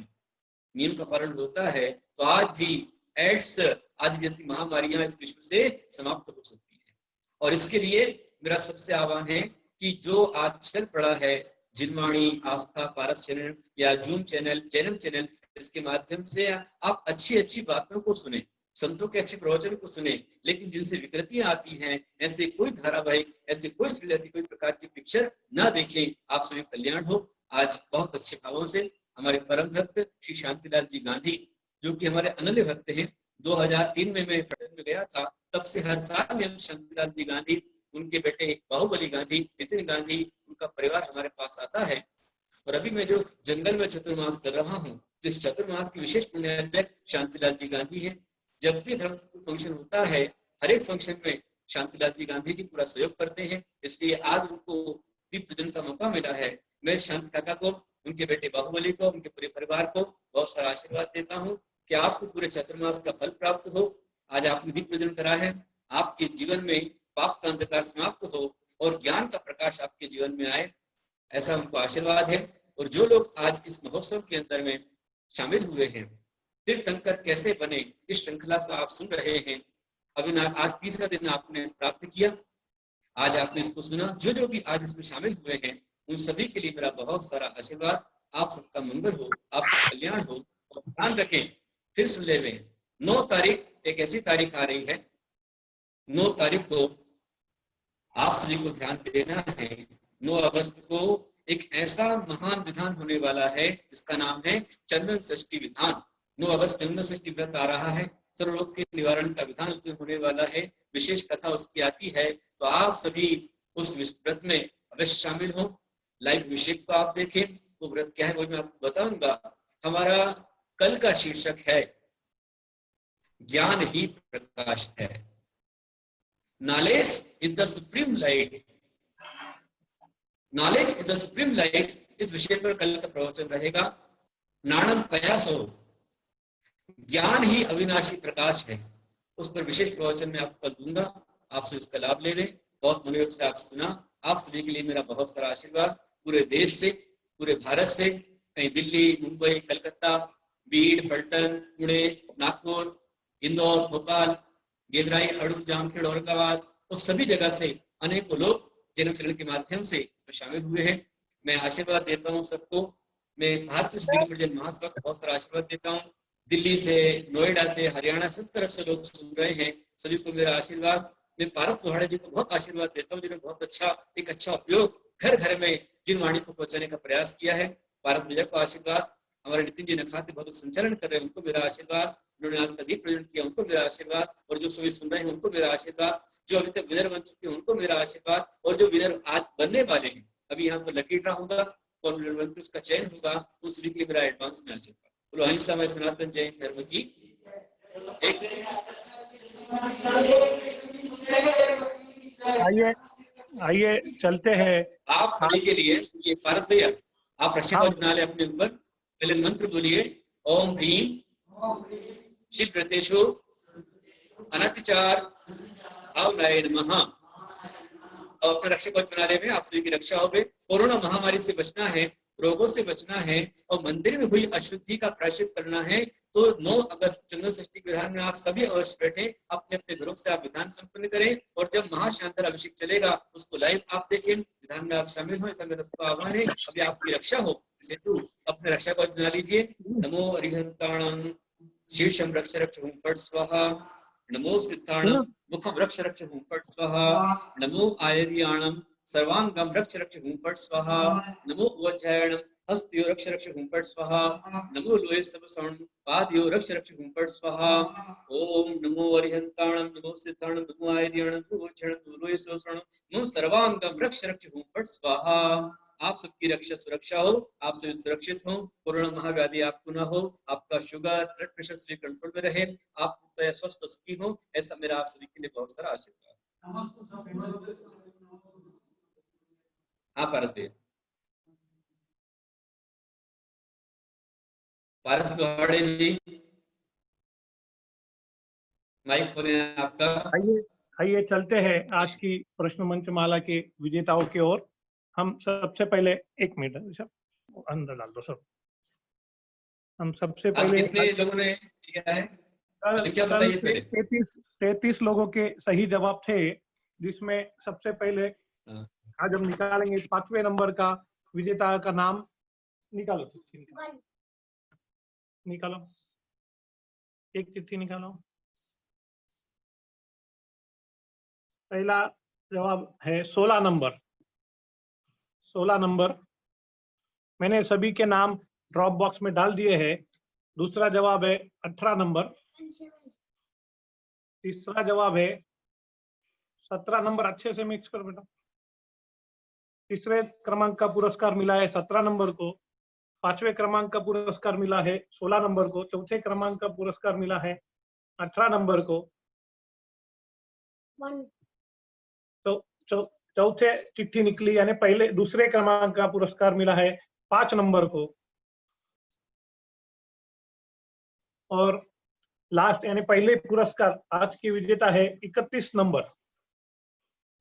नियम का पालन होता है, तो आज भी एड्स आदि जैसी महामारियां इस विश्व से समाप्त हो सकती है। और इसके लिए मेरा सबसे आह्वान है कि जो आज चल पड़ा है जिनवाणी, आस्था, पारस चैनल या जूम चैनल, जैनम चैनल, इसके माध्यम से आप अच्छी अच्छी बातों को सुने, संतों के अच्छे प्रवचन को सुने, लेकिन जिनसे विकृतियां आती हैं ऐसे कोई धारावाहिक, ऐसे कोई सीरियल, ऐसी कोई प्रकार की पिक्चर ना देखें। आप सभी कल्याण हो। आज बहुत अच्छे भावों से हमारे परम भक्त श्री शांतिलाल जी गांधी, जो कि हमारे अनन्य भक्त हैं, 2003 में मैं पटन में गया था, तब से हर साल में शांतिलाल जी गांधी, उनके बेटे बाहुबली गांधी, नितिन गांधी, उनका परिवार हमारे पास आता है। और अभी मैं जो जंगल में चतुर्मास कर रहा हूँ, तो इस चतुर्मास की विशेष पुण्याध्यक्ष शांतिलाल जी गांधी है। जब भी धर्म फंक्शन होता है, हर एक फंक्शन में शांतिलाल जी गांधी जी पूरा सहयोग करते हैं। इसलिए आज उनको दीप पूजन का मौका मिला है। मैं शांति काका को, उनके बेटे बाहुबली को, उनके पूरे परिवार को बहुत सारा आशीर्वाद देता हूँ कि आपको पूरे चतुर्मास का फल प्राप्त हो। आज आपने दीप प्रज्वलन करा है, आपके जीवन में पाप का अंधकार समाप्त हो और ज्ञान का प्रकाश आपके जीवन में आए, ऐसा हमको आशीर्वाद है। और जो लोग आज इस महोत्सव के अंदर में शामिल हुए हैं, तीर्थंकर कैसे बने, इस श्रृंखला को आप सुन रहे हैं। अभी आज तीसरा दिन आपने प्राप्त किया, आज आपने इसको सुना। जो भी आज इसमें शामिल हुए हैं उन सभी के लिए मेरा बहुत सारा आशीर्वाद। आप सबका मंगल हो, आप सब कल्याण हो, और ध्यान रखें, फिर सुन ले। 9 तारीख एक ऐसी तारीख आ रही है, 9 तारीख को आप सभी को ध्यान देना है। 9 अगस्त को एक ऐसा महान विधान होने वाला है जिसका नाम है चंदन षष्ठी विधान। 9 अगस्त चंदन षष्ठी व्रत आ रहा है, सर्वरोग के निवारण का विधान होने वाला है, विशेष कथा उसकी आती है। तो आप सभी उस व्रत में अवश्य शामिल हो। लाइव अभिषेक को आप देखें, वो व्रत क्या है वो मैं आपको बताऊंगा। हमारा कल का शीर्षक है ज्ञान ही प्रकाश है। Knowledge is the supreme light, knowledge is the supreme light, इस विषय पर कल का प्रवचन रहेगा। नाणम प्रयासो, ज्ञान ही अविनाशी प्रकाश है, उस पर विशेष प्रवचन में आपको कल दूंगा। आपसे इसका लाभ ले लें। बहुत मनोयोग से आप सुना। आप सभी के लिए मेरा बहुत सारा आशीर्वाद, पूरे देश से, पूरे भारत से, कहीं दिल्ली, मुंबई, कलकत्ता, बीड, फलटन, पुणे, नागपुर, इंदौर, भोपाल, गेवराई, अड़ूर, जामखेड़, औरंगाबाद, और सभी जगह से अनेकों लोग जन्म चरण के माध्यम से इसमें शामिल हुए हैं। मैं आशीर्वाद देता हूँ सबको। मैं भारतीय महासभा को बहुत सारा आशीर्वाद देता हूँ। दिल्ली से, नोएडा से, हरियाणा, सब तरफ से लोग सुन रहे हैं, सभी को मेरा आशीर्वाद। मैं पारस लोहाड़े जी को बहुत आशीर्वाद देता हूँ, जिन्होंने बहुत अच्छा उपयोग घर घर में जिन वाणी को पहुंचाने का प्रयास किया है। पारस भैया को आशीर्वाद। हमारे नितिन जी नखाते बहुत संचालन कर रहे हैं, उनको मेरा आशीर्वाद। उन्होंने आज का दीप प्रज्वलन किया, उनको मेरा आशीर्वाद। और जो सभी सुन रहे हैं उनको मेरा आशीर्वाद। जो अभी तक विनर बन चुके हैं उनको मेरा आशीर्वाद। और जो विनर आज बनने वाले हैं, अभी यहाँ पर लकी ड्रा होगा, कौन विनर बनते उसका चयन होगा, उस सभी के लिए मेरा एडवांस में आशीर्वाद। बोलो अहिंसा में सनातन जैन धर्म की आइए चलते हैं। आप सभी के लिए सुनिए, पारस भैया आप रक्षा कवच बना ले अपने ऊपर। पहले मंत्र बोलिए, ओम भीम शिवव्रतेषु अनतिचार भावनाय नमः। और अपना रक्षा कवच बना ले में आप सभी की रक्षा हो। कोरोना महामारी से बचना है, रोगों से बचना है, और मंदिर में हुई अशुद्धि का प्रायश्चित करना है। तो 9 अगस्त चंदन षष्ठी के विधान में आप सभी अवश्य बैठे, अपने अपने घरों से आप विधान संपन्न करें। और जब महाशांतर अभिषेक चलेगा उसको लाइव आप देखें, विधान में आप शामिल हो, ऐसा मेरा सबका आह्वान है। अभी आपकी रक्षा हो, इसे तू अपने रक्षा को बना लीजिए। नमो अरिहंताणं शीर्षं रक्ष रक्ष हुं फट् स्वाहा। नमो सिद्धाणं मुखं रक्ष रक्ष हुं फट् स्वाहा। नमो आयर्याणं सर्वांगम रक्ष रक्ष हुं फट् स्वाहा। नमो वज्रायणं हस्तयो रक्ष रक्ष हुं फट् स्वाहा। नमो लोहे सबसण पादयो रक्ष रक्ष हुं फट् स्वाहा। ओम नमो अरिहंताणं नमो सिद्धाणं नमो आयर्याणं नमो वज्रायणं नमो लोहे सबसण नमो सर्वांगम रक्ष रक्ष हुं फट् स्वाहा। आप सबकी रक्षा सुरक्षा हो, आप सभी सुरक्षित हो, कोरोना महाव्याधि आपको ना हो, आपका शुगर ब्लड प्रेशर सभी कंट्रोल में रहे, आप स्वस्थ सुखी हो, ऐसा मेरा आप सभी के लिए बहुत सारा आशीर्वाद। हाँ पारस भैया, पारस लोहाड़े जी माइक खोले आपका। आइए चलते हैं आज की प्रश्न मंचमाला के विजेताओं की ओर। हम सबसे पहले, एक मिनट अंदर डाल दो सब। हम सबसे पहले कितने लोगों ने किया है? क्या बताइए पहले। 33 लोगों के सही जवाब थे, जिसमें सबसे पहले आज हम निकालेंगे 5वें नंबर का विजेता का नाम। निकालो निकालो, एक चिट्ठी निकालो। पहला जवाब है 16 नंबर। 16 नंबर मैंने सभी के नाम ड्रॉप बॉक्स में डाल दिए हैं। दूसरा जवाब है 18 नंबर। तीसरा जवाब है 17 नंबर। अच्छे से मिक्स कर बेटा। तीसरे क्रमांक का पुरस्कार मिला है 17 नंबर को। 5वें क्रमांक का पुरस्कार मिला है 16 नंबर को। चौथे क्रमांक का पुरस्कार मिला है 18 नंबर को। तो चौथे चिट्ठी निकली, यानी पहले दूसरे क्रमांक का पुरस्कार मिला है 5 नंबर को। और लास्ट यानी पहले पुरस्कार आज की विजेता है 31 नंबर।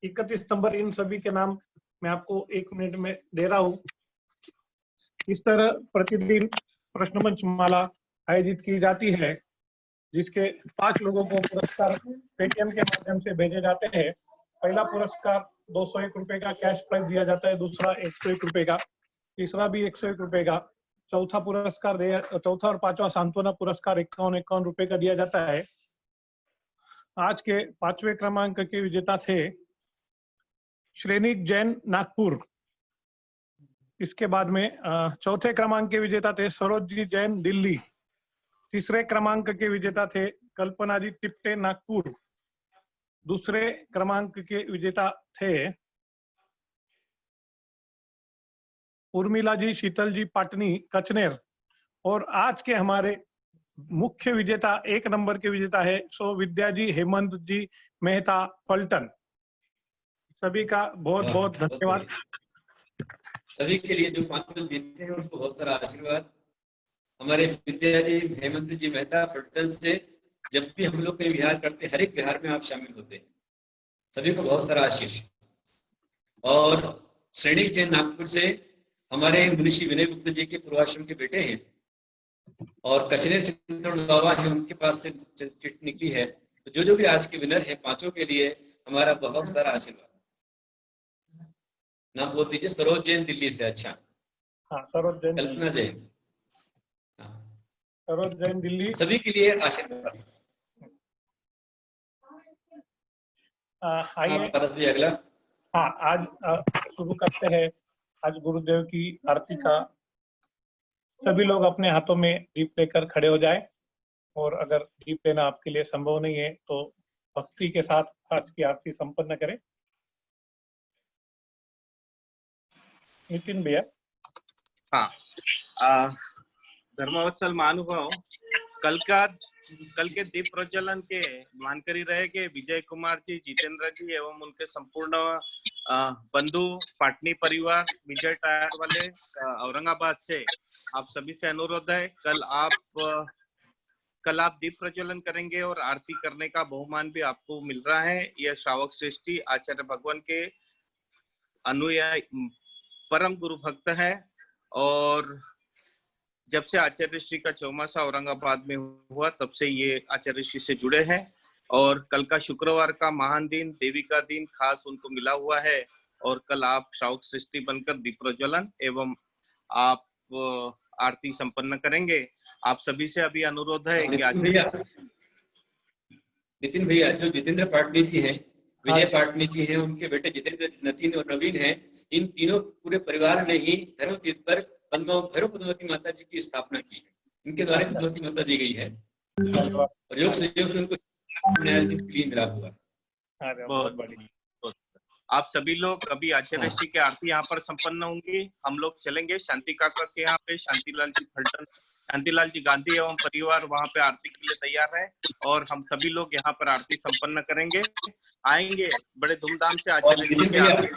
31 नंबर, इन सभी के नाम मैं आपको 1 मिनट में दे रहा हूं। इस तरह प्रतिदिन प्रश्न मंच माला आयोजित की जाती है, जिसके 5 लोगों को पुरस्कार पेटीएम के माध्यम से भेजे जाते हैं। पहला पुरस्कार 201 रुपए का कैश प्राइज दिया जाता है, दूसरा 101 रुपए का, तीसरा भी 101 रुपए का, चौथा और पांचवा सांत्वना पुरस्कार 51 रुपए का दिया जाता है। आज के 5वें क्रमांक के विजेता थे श्रेनिक जैन नागपुर। इसके बाद में चौथे क्रमांक के विजेता थे सरोज जी जैन दिल्ली। तीसरे क्रमांक के विजेता थे कल्पना जी टिप्टे नागपुर। दूसरे क्रमांक के विजेता थे उर्मिला जी शीतल जी पाटनी कचनेर। और आज के हमारे मुख्य विजेता 1 नंबर के विजेता है सो विद्या जी हेमंत जी मेहता फल्टन। सभी का बहुत बहुत धन्यवाद। सभी के लिए जो 5 लोग जीतते हैं उनको बहुत सारा आशीर्वाद। हमारे विद्या जी हेमंत जी मेहता फल्टन से जब भी हम लोग कहीं विहार करते, हर एक विहार में आप शामिल होते हैं। सभी को बहुत सारा आशीष। और श्रेणिक जैन नागपुर से हमारे मुनिषी विनय गुप्ता जी के पूर्वाश्रम के बेटे हैं, और कचनेर चित्तौड़ बाबा है, उनके पास से चिट निकली है। तो जो भी आज के विनर है 5 के लिए हमारा बहुत सारा आशीर्वाद। नाम बोल दीजिए। सरोज जैन दिल्ली से। अच्छा, हाँ, सरोज जैन, कल्पना जैन, सरोज जैन दिल्ली। सभी के लिए आशीर्वाद। आइए भी अगला। हाँ, आज शुरू करते हैं। आज गुरुदेव की आरती का सभी लोग अपने हाथों में दीप लेकर खड़े हो जाए, और अगर दीप लेना आपके लिए संभव नहीं है तो भक्ति के साथ आज की आरती संपन्न करें। नितिन भैया। हाँ, धर्मवत्सल महानुभाव, कल के दीप प्रज्वलन के मानकरी रहे कि विजय कुमार जी, जितेंद्र जी एवं उनके संपूर्ण बंधु पाटनी परिवार, विजय टायर वाले औरंगाबाद से, आप सभी से अनुरोध है कल आप दीप प्रज्वलन करेंगे और आरती करने का बहुमान भी आपको मिल रहा है। यह श्रावक श्रेष्ठी आचार्य भगवान के अनुयायी परम गुरु भक्त है, और जब से आचार्य श्री का चौमासा औरंगाबाद में हुआ तब से ये आचार्य श्री से जुड़े हैं। और कल का शुक्रवार का महान दिन, देवी का दिन खास उनको मिला हुआ है, और कल आप श्रावक सृष्टि बनकर दीप प्रज्वलन एवं आप आरती संपन्न करेंगे। आप सभी से अभी अनुरोध है कि नितिन भैया, जो जितेंद्र पाटनी जी हैं, विजय पाटनी जी हैं, उनके बेटे जितेंद्र, नितिन और नवीन हैं, इन तीनों पूरे परिवार ने ही धर्मतीर्थ पर भैरव पद्मावती माता जी की स्थापना की है। इनके द्वारा पद्मावती माता दी गई है, और योग संयोग से उनको मिला हुआ। बहुत बढ़िया। आप सभी लोग अभी आचार्य श्री की आरती यहाँ पर संपन्न होंगी। हम लोग चलेंगे शांति काका के यहाँ पे। शांतिलाल जी फल्टन, शांतिलाल जी गांधी एवं परिवार वहाँ पे आरती के लिए तैयार है, और हम सभी लोग यहाँ पर आरती संपन्न करेंगे, आएंगे बड़े धूमधाम से आचार्य श्री की आरती।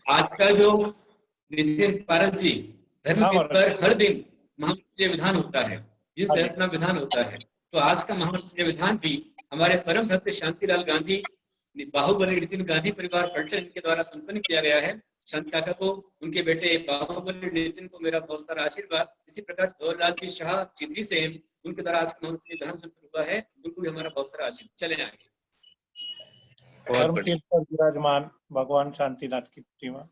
आज का जो नितिन पारस जी, धर्मतीर्थ पर हर दिन महामृत्युंजय विधान होता है, जिन सहस्त्रनाम विधान होता है, तो आज का महामृत्युंजय विधान भी हमारे परम भक्त शांतिलाल गांधी, बाहुबली नितिन गांधी परिवार फल्टन के द्वारा संपन्न किया गया है। शांति काका को, उनके बेटे बाहुबली नितिन को मेरा बहुत सारा आशीर्वाद। इसी प्रकार गौरलाल जी शाह चित्री से उनके द्वारा आज का महामृत्युंजय विधान संपन्न हुआ है, उनको भी हमारा बहुत सारा आशीर्वाद। चले आगे। विराजमान भगवान शांतिनाथ की प्रतिमा,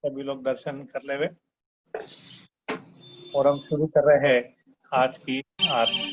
सभी लोग दर्शन कर ले। और हम शुरू कर रहे हैं आज की आरती।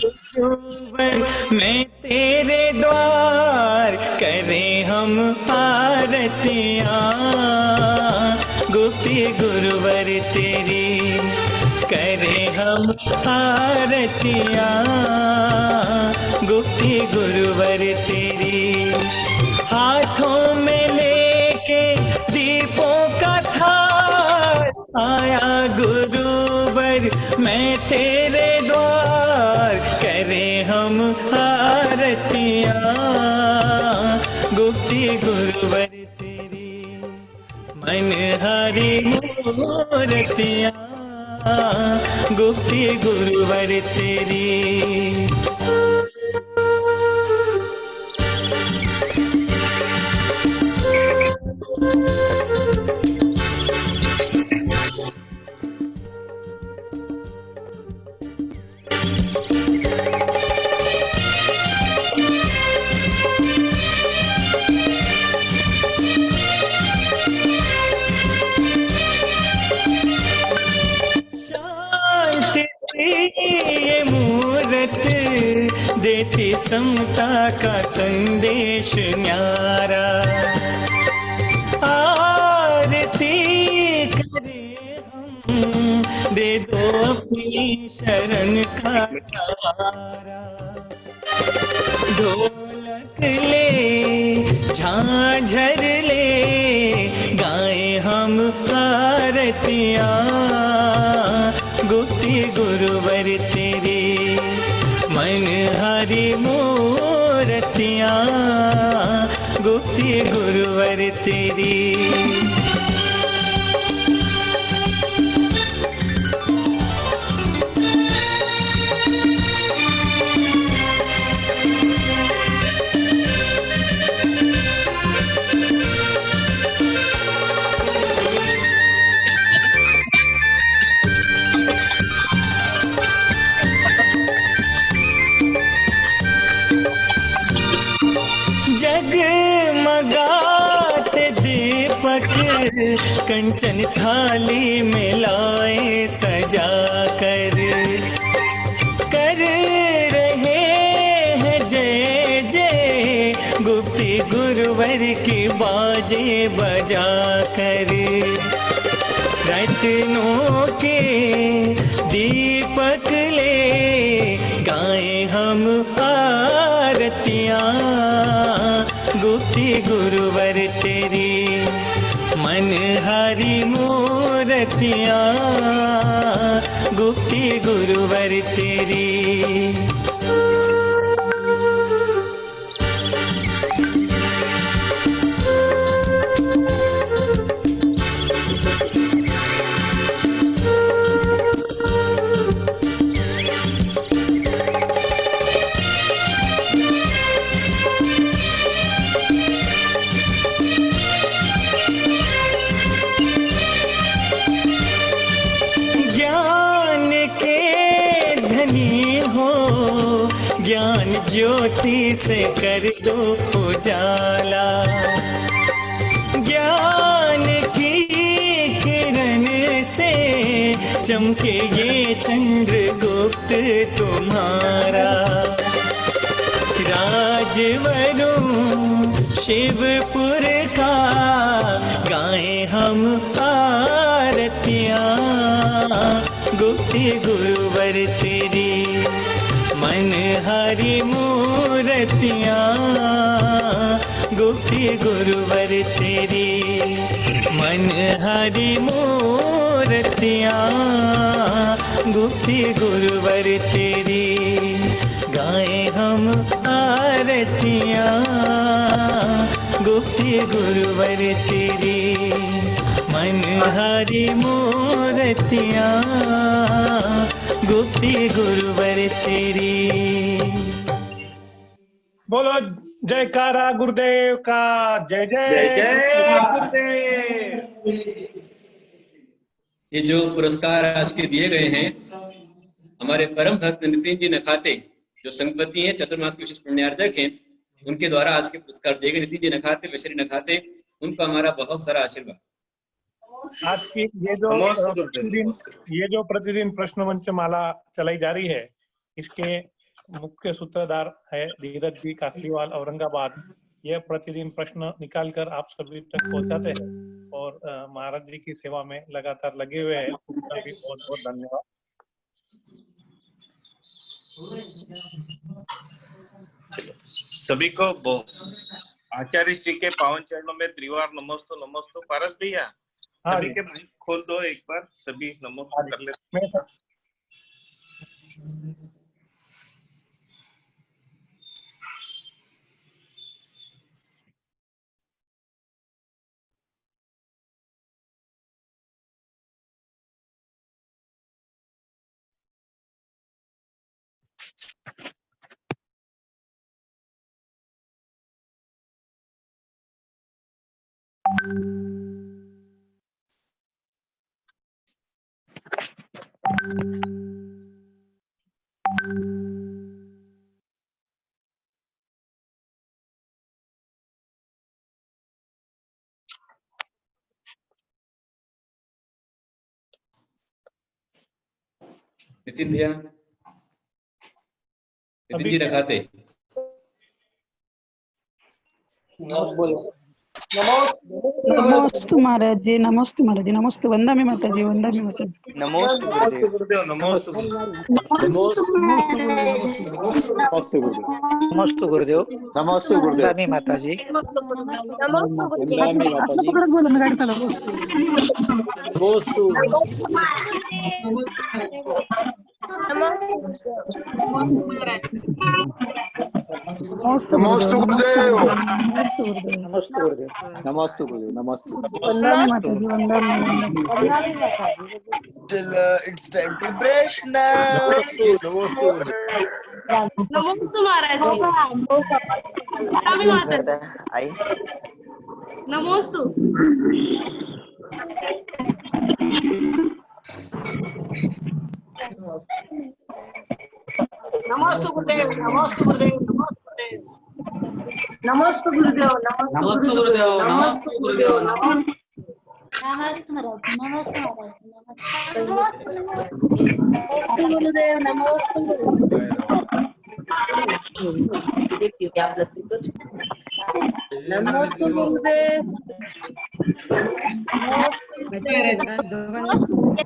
गुरुवर मैं तेरे द्वार करें हम आरतियाँ, गुप्ती गुरुवर तेरी करें हम आरतियाँ, गुप्ती गुरुवर तेरी। हाथों में लेके दीपों का थाल आया गुरुवर मैं तेरे द्वार करें हम आरतियाँ, गुप्ती गुरुवर तेरी मनहारी मूर्तियाँ, गुप्ती गुरुवर तेरी। ये मूरत देती समता का संदेश न्यारा, आरती करे हम दे दो अपनी शरण का सहारा। ढोलक ले झांझर ले गाएं हम आरतियाँ, गुप्ती गुरुवर तेरी मनहारी मूर्तियाँ, गुप्ती गुरुवर तेरी। जगमगाते दीपक कंचन थाली में लाए सजा कर रहे हैं जय जय, गुप्ती गुरुवर की बाजे बजा कर। रत्नों के दीपक ले गाएं हम आरतियाँ, गुप्ती गुरुवर तेरी मनहारी मूर्तियाँ, गुप्ती गुरुवर तेरी। ज्ञान ज्योति से कर दो उजाला, ज्ञान की किरण से चमके ये चंद्रगुप्त तुम्हारा। राजवरों शिवपुर का गाएं हम आरतियाँ, गुप्ती गुरुवर तेरी मनहारी मूर्तियाँ, गुप्ती गुरुवर तेरी मनहारी मूर्तियाँ, गुप्ती गुरुवर तेरी। गाएं हम आरतियाँ, गुप्ती गुरुवर तेरी मनहारी मूर्तियाँ, गुप्ती गुरुवर तेरी। बोलो जयकारा गुरुदेव का, जय जय जय गुरुदेव। ये जो पुरस्कार आज के दिए गए हैं हमारे परम भक्त नितिन जी नखाते, जो संघपति हैं, चतुर्मास के विशेष पुण्यार्जक हैं, उनके द्वारा आज के पुरस्कार दिए गए। नितिन जी नखाते, विश्री नखाते, उनका हमारा बहुत सारा आशीर्वाद। आज की ये जो प्रतिदिन प्रश्न मंच माला चलाई जा रही है, इसके मुख्य सूत्रधार है धीरज जी कासलीवाल औरंगाबाद। यह प्रतिदिन प्रश्न निकालकर आप सभी तक पहुंचाते हैं और महाराज जी की सेवा में लगातार लगे हुए हैं। उनका भी बहुत बहुत धन्यवाद। सभी को आचार्य श्री के पावन चरणों में त्रिवार नमोस्तु नमोस्तु। पारस भैया सभी के माइक खोल दो एक बार, सभी नमोस्तु कर लेते। नितिन भैया, नितिन जी रखाते। नमोस्तु महाराज जी, नमोस्तु महाराज जी, नमोस्तु। वंदा में माता जी, वंदा में माता जी। नमोस्तु गुरुदेव, नमोस्तु नमोस्तु नमस्ते गुरुदेव, नमस्ते गुरुदेव, वंदा में माता जी, वंदा में माता जी, बोलो मैं गाड़ी चलाऊं। नमोस्तु नमोस्तु गुरुदेव, नमस्ते गुरुदेव, नमस्ते गुरुदेव, नमस्ते वंदा में माता जी, वंदा में। It's time to brush now. नमोस्तु महाराज जी, नमी माता जी, आई नमोस्तु। नमोस्तु गुरुदेव, नमोस्तु गुरुदेव, नमोस्तु गुरुदेव, नमोस्तु गुरुदेव, नमोस्तु गुरुदेव, नमोस्तु गुरुदेव, नमोस्तु नमोस्तु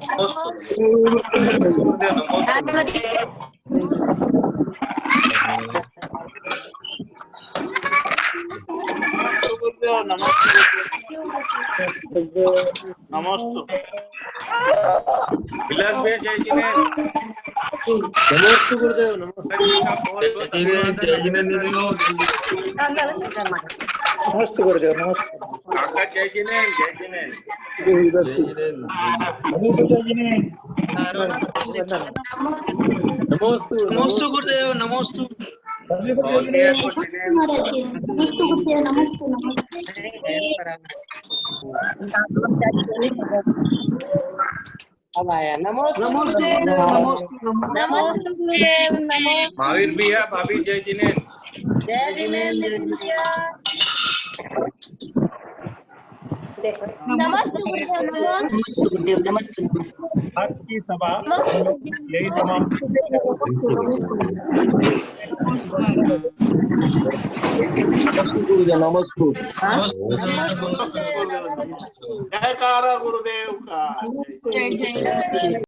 गुरुदेव, नमस्ते विलास भैया जय जी ने नमस्ते गुरुदेव, नमस्ते नमस्ते गुरुदेव, नमस्ते काका जय जी ने, जय जी ने नमोस्तु गुरुदेव, नमोस्तु। अब आया नमोस्तु गुरुदेव, नमोस्तु गुरुदेव, नमोस्तु महावीर भैया, भाभी जय जी ने, जय जिनेन्द्र भैया, नमस्ते गुरुदेव, नमस्ते। आज की सभा यही तमाम नमस्ते। जयकारा गुरुदेव का। जय जय